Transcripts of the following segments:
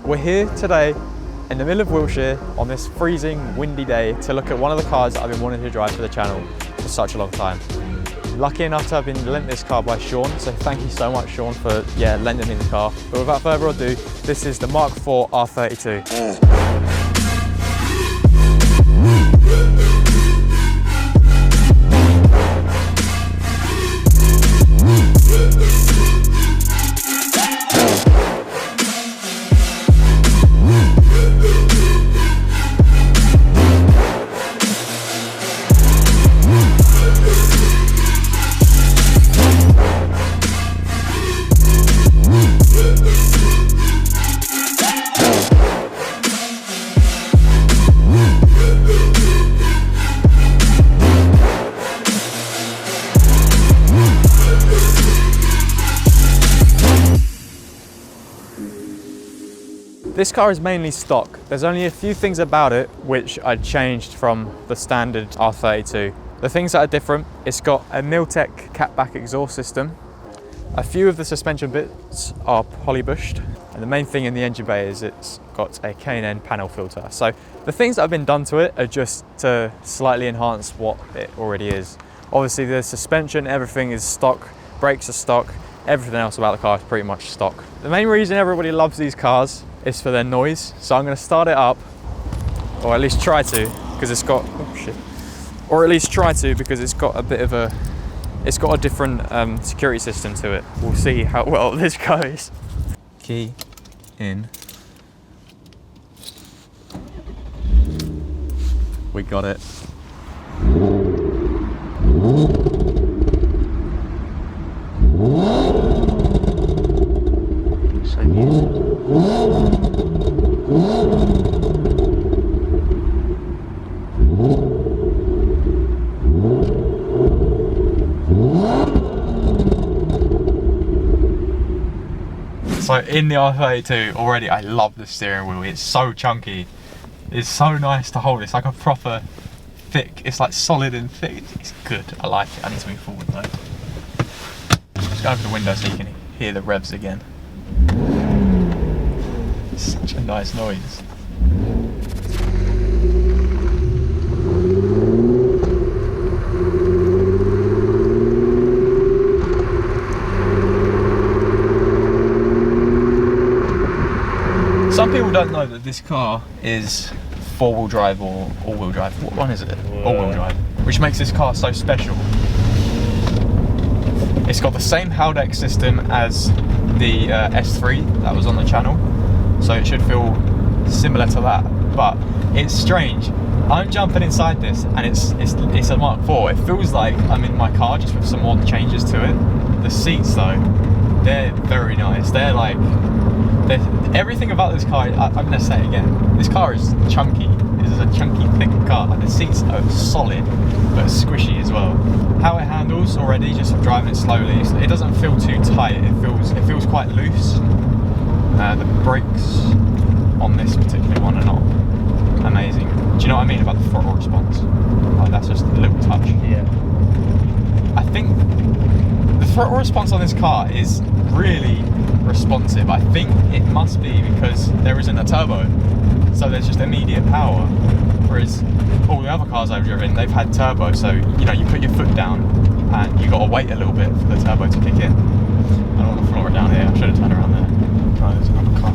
We're here today in the middle of Wiltshire on this freezing, windy day to look at one of the cars that I've been wanting to drive for the channel for such a long time. Lucky enough to have been lent this car by Sean, so thank you so much, Sean, for lending me the car. But without further ado, this is the Mk4 R32. This car is mainly stock. There's only a few things about it which I changed from the standard R32. The things that are different, it's got a Miltech catback exhaust system. A few of the suspension bits are polybushed, and the main thing in the engine bay is it's got a K&N panel filter. So the things that have been done to it are just to slightly enhance what it already is. Obviously the suspension, everything is stock, brakes are stock, everything else about the car is pretty much stock. The main reason everybody loves these cars is for their noise. So I'm going to start it up, or at least try to, because it's got, oh shit, or at least try to because it's got a bit of a, it's got a different security system to it. We'll see how well this goes. Key in. We got it. So in the R32 already, I love the steering wheel. It's so chunky. It's so nice to hold. It's like a proper thick, it's like solid and thick. It's good, I like it. I need to move forward though. Just go over the window so you can hear the revs again. It's such a nice noise. Some people don't know that this car is four-wheel drive or all-wheel drive. What one is it? All-wheel drive. Which makes this car so special. It's got the same Haldex system as the S3 that was on the channel, so it should feel similar to that. But it's strange. I'm jumping inside this, and it's a Mk4. It feels like I'm in my car just with some more changes to it. The seats though, they're very nice. They're like, everything about this car, I'm gonna say it again, this car is chunky. This is a chunky, thick car. The seats are solid, but squishy as well. How it handles already, just driving it slowly, it doesn't feel too tight. It feels quite loose. The brakes on this particular one are not amazing. Do you know what I mean about the throttle response? Oh, that's just a little touch. Yeah. I think the throttle response on this car is really responsive. I think it must be because there isn't a turbo, so there's just immediate power, whereas all the other cars I've driven, they've had turbo, so you know, you put your foot down and you got to wait a little bit for the turbo to kick in. I don't want the floor down here. I should have turned around there. Oh, there's another car.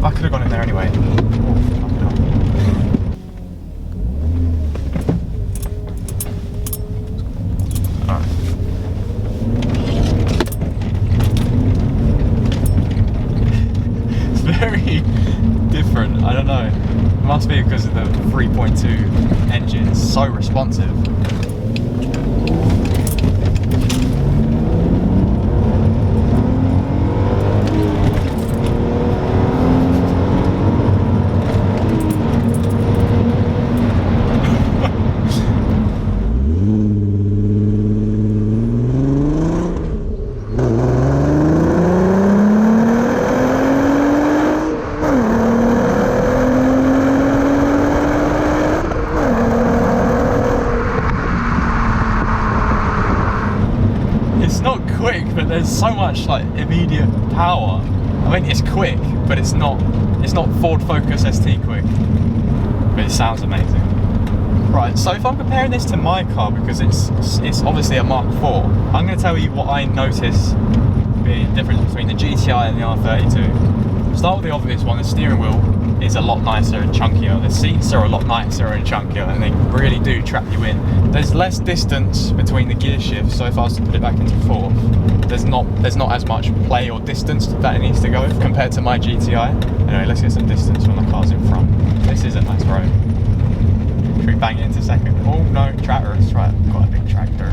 I could have gone in there anyway. Very different, I don't know. It must be because of the 3.2 engine. It's so responsive. It's not quick, but there's so much like immediate power. I I mean, it's quick, but it's not Ford Focus ST quick. But it sounds amazing. Right, so if I'm comparing this to my car, because it's obviously a Mark IV, I'm going to tell you what I notice being the difference between the GTI and the R32. Start with the obvious one. The steering wheel is a lot nicer and chunkier. The seats are a lot nicer and chunkier, and they really do trap you in. There's less distance between the gear shifts, so if I was to put it back into fourth, there's not as much play or distance that it needs to go compared to my GTI. Anyway, let's get some distance when the car's in front. This is a nice road. Should we bang it into second? Oh no, tractor, right, got a big tractor.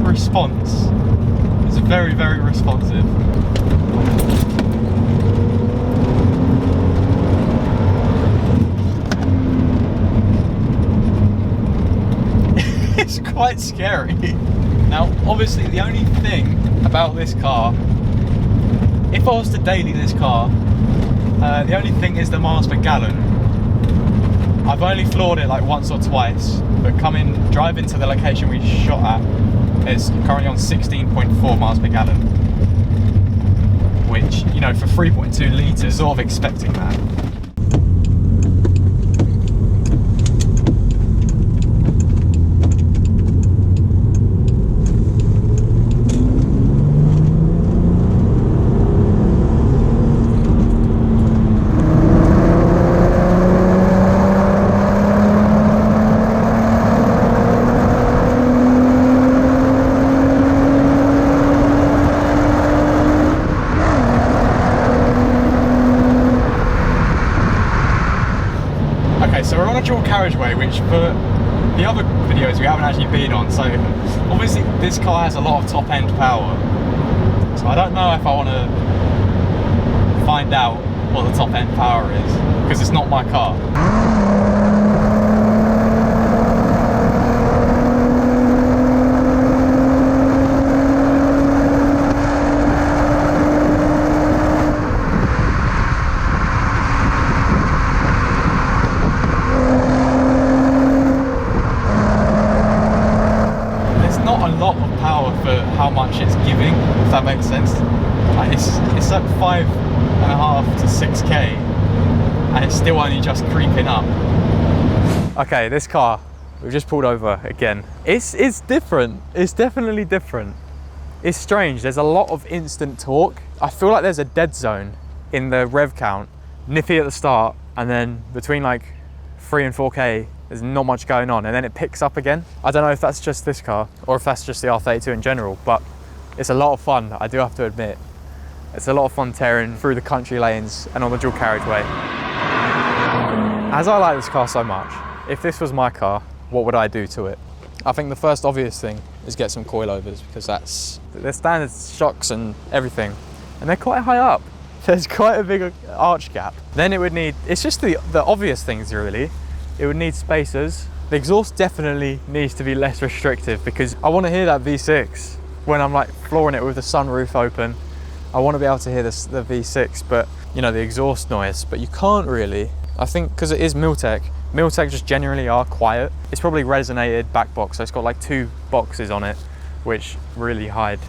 Response. It's very, very responsive. It's quite scary. Now, obviously, the only thing about this car, if I was to daily this car, the only thing is the miles per gallon. I've only floored it like once or twice, but driving to the location we shot at, it's currently on 16.4 miles per gallon, which, you know, for 3.2 litres, sort of expecting that. So we're on a dual carriageway, which for the other videos we haven't actually been on, so obviously this car has a lot of top end power, so I don't know if I want to find out what the top end power is, because it's not my car. For how much it's giving, if that makes sense. Like it's at 5.5 to 6k, and it's still only just creeping up. Okay, this car we've just pulled over again. It's different. It's definitely different. It's strange. There's a lot of instant torque. I feel like there's a dead zone in the rev count, nippy at the start, and then between like 3 and 4k. There's not much going on, and then it picks up again. I don't know if that's just this car or if that's just the R32 in general, but it's a lot of fun, I do have to admit. It's a lot of fun tearing through the country lanes and on the dual carriageway. As I like this car so much, if this was my car, what would I do to it? I think the first obvious thing is get some coilovers, because they're standard shocks and everything, and they're quite high up. There's quite a big arch gap. Then it would need, it's just the obvious things really. It would need spacers. The exhaust definitely needs to be less restrictive, because I want to hear that V6 when I'm like flooring it with the sunroof open. I want to be able to hear the V6, but you know, the exhaust noise, but you can't really. I think because it is Miltech just generally are quiet. It's probably resonated back box, so it's got like 2 boxes on it, which really hide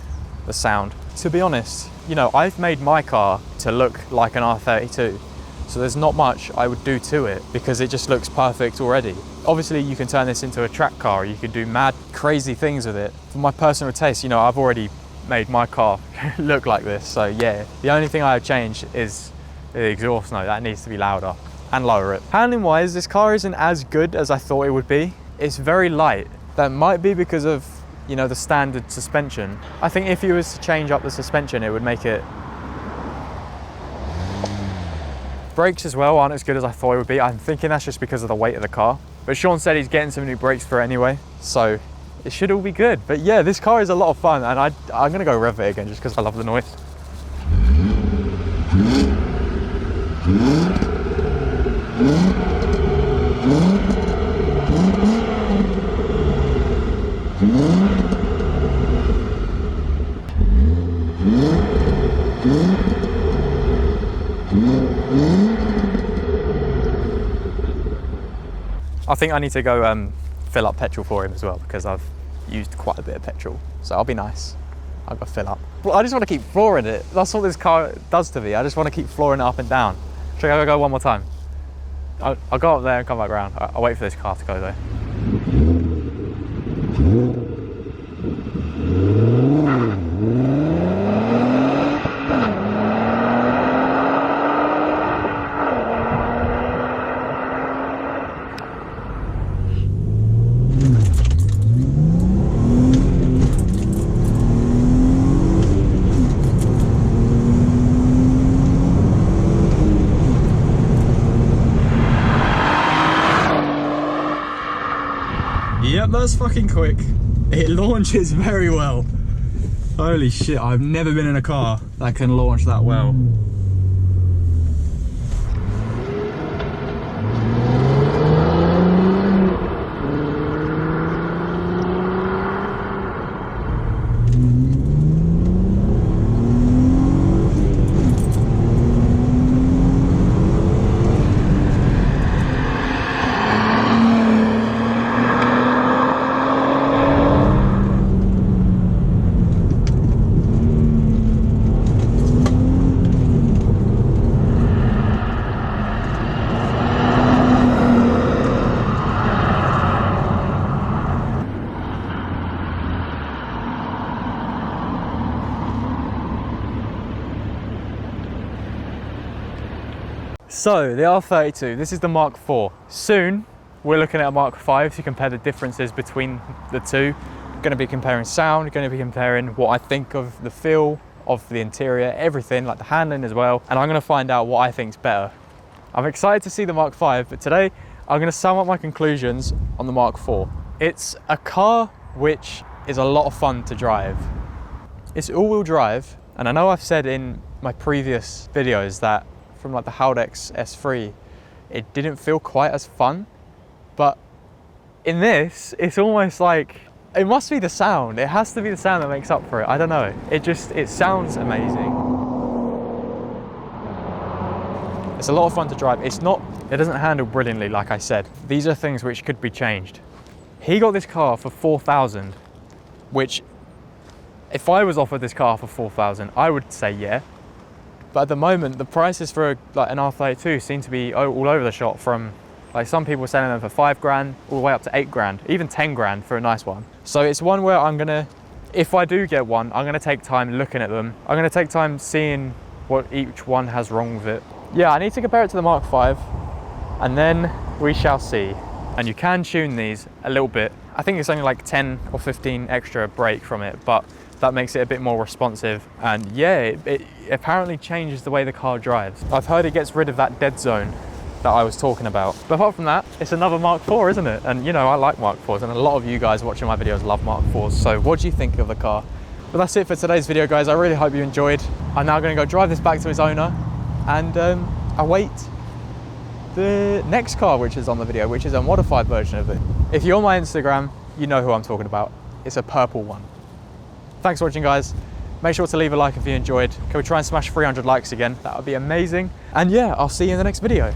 the sound. To be honest, you know, I've made my car to look like an R32. So there's not much I would do to it, because it just looks perfect already. Obviously you can turn this into a track car, you can do mad, crazy things with it. For my personal taste, you know, I've already made my car look like this, so yeah. The only thing I would change is the exhaust note. That needs to be louder and lower it. Handling wise, this car isn't as good as I thought it would be. It's very light. That might be because of, you know, the standard suspension. I think if you was to change up the suspension, it would make it. Brakes as well aren't as good as I thought it would be. I'm thinking that's just because of the weight of the car. But Sean said he's getting some new brakes for it anyway, so it should all be good. But yeah, this car is a lot of fun, and I'm gonna go rev it again just because I love the noise. I think I need to go fill up petrol for him as well, because I've used quite a bit of petrol. So I'll be nice. I'll go fill up. Well, I just want to keep flooring it. That's what this car does to me. I just want to keep flooring it up and down. Should I go one more time? I'll go up there and come back around. I'll wait for this car to go though. Yep, that's fucking quick. It launches very well. Holy shit, I've never been in a car that can launch that well. So the R32, this is the Mark 4. Soon we're looking at a Mark 5 to compare the differences between the two. Going to be comparing sound, going to be comparing what I think of the feel of the interior, everything, like the handling as well. And I'm going to find out what I think's better. I'm excited to see the Mark 5, but today I'm going to sum up my conclusions on the Mark 4. It's a car which is a lot of fun to drive. It's all-wheel drive, and I know I've said in my previous videos that from like the Haldex S3, it didn't feel quite as fun, but in this, it's almost like, it must be the sound. It has to be the sound that makes up for it. I don't know. It sounds amazing. It's a lot of fun to drive. It doesn't handle brilliantly, like I said. These are things which could be changed. He got this car for 4,000, which if I was offered this car for 4,000, I would say yeah. But at the moment, the prices for like an R32 seem to be all over the shop, from like some people selling them for 5 grand all the way up to 8 grand, even 10 grand for a nice one. So it's one where I'm gonna, if I do get one, I'm gonna take time looking at them. I'm gonna take time seeing what each one has wrong with it. Yeah, I need to compare it to the Mark 5, and then we shall see. And you can tune these a little bit. I think it's only like 10 or 15 extra brake from it, but that makes it a bit more responsive. And yeah, it apparently changes the way the car drives. I've heard it gets rid of that dead zone that I was talking about. But apart from that, it's another Mark 4, isn't it? And you know, I like Mark 4s, and a lot of you guys watching my videos love Mark 4s. So what do you think of the car? But that's it for today's video, guys. I really hope you enjoyed. I'm now gonna go drive this back to its owner and await the next car which is on the video, which is a modified version of it. If you're on my Instagram, you know who I'm talking about. It's a purple one. Thanks for watching, guys. Make sure to leave a like if you enjoyed. Can we try and smash 300 likes again? That would be amazing. And yeah, I'll see you in the next video.